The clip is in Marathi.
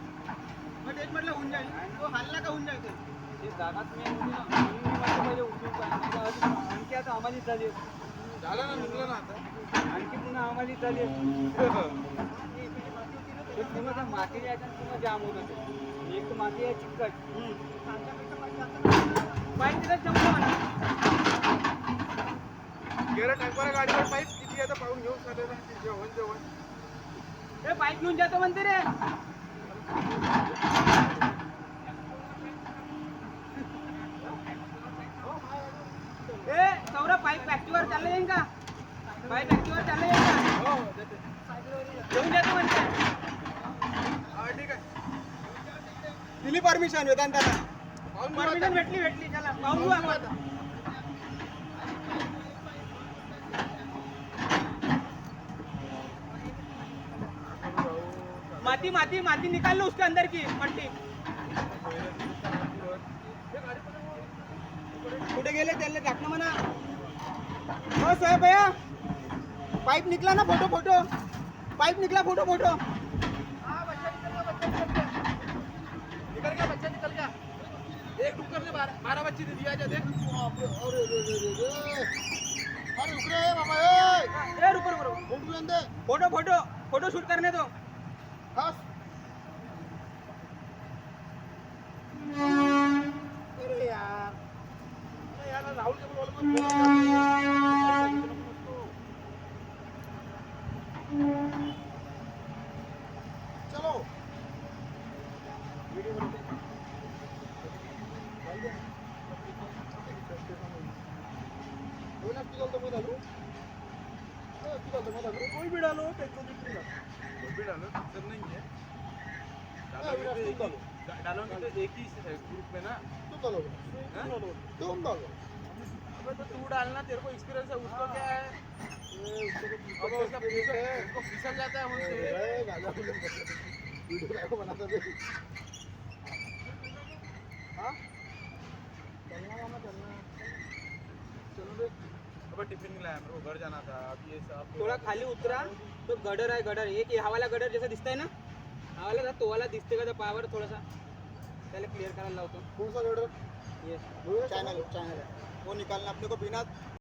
म्हटलं होऊन जाईल तो हल्ला का होऊन जाईल ते जागाच मी होती ना म्हणून मी म्हटलं पहिले उचलून पाहिजे आणखी आता आम्हालाच झाली झालं ना निघलं ना आता आणखी पुन्हा आम्हालाच झाली पुन्हा माती यायचं पुन्हा जाम होत होते एक तर माती आहे चिकट पाईप तिथं जमलं म्हणा गेलं टाकवाला गाडीवर पाईप किती आता पाहून घेऊन चाललेला जेवण जेवण ए पाईप घेऊन जातो म्हणते रे ए सौरभ पाईप फॅक्टरीवर चाललं येईन का पाईप फॅक्टरीवर चाललं येईन का हो घेऊन जातो म्हणते हा ठीक आहे दिली परमिशन वेदांताला पाहून घेऊ परमिशन आता. भेटली चला पाहून घेऊ आपण माती माती माती निकाल लो उसके अंदर की पट्टी कुठे गेले त्याला टाकणं म्हणा हो साहेब भैया पाईप निकला ना फोटो फोटो पाईप निकला फोटो फोटो निकल गया बच्चा निकल गया एक डुक्कर ने 12 बच्चे दे दिया जा देख अरे रुक रे बाबा ए रुको रुको रुको। फोटो लेने दे फोटो फोटो फोटो शूट करने दो बस अरे यार राहुल के बोल चलो वीडियो बनते कोई भी डालो कोई भी डालो सब नहीं है डालो तो एक ही ग्रुप में ना तुम डालो अबे तो तू डालना तेरे को एक्सपीरियंस है उसको क्या है अब उसका फिसल जाता है मुझसे वीडियो बनाता है हाँ चलना चलो बे अब टिफिन नहीं लाया मेरे को घर जाना था अब ये सब थोड़ा खाली उतरा तो गडर आहे गडर एक हा वाला गडर जैसा दिसतंय ना हा वाला तो वाला दिसते का त्या पायावर थोडासा त्याला क्लियर करायला लावतो कौन सा ऑर्डर ये चैनल है वो निकालना अपने को बिना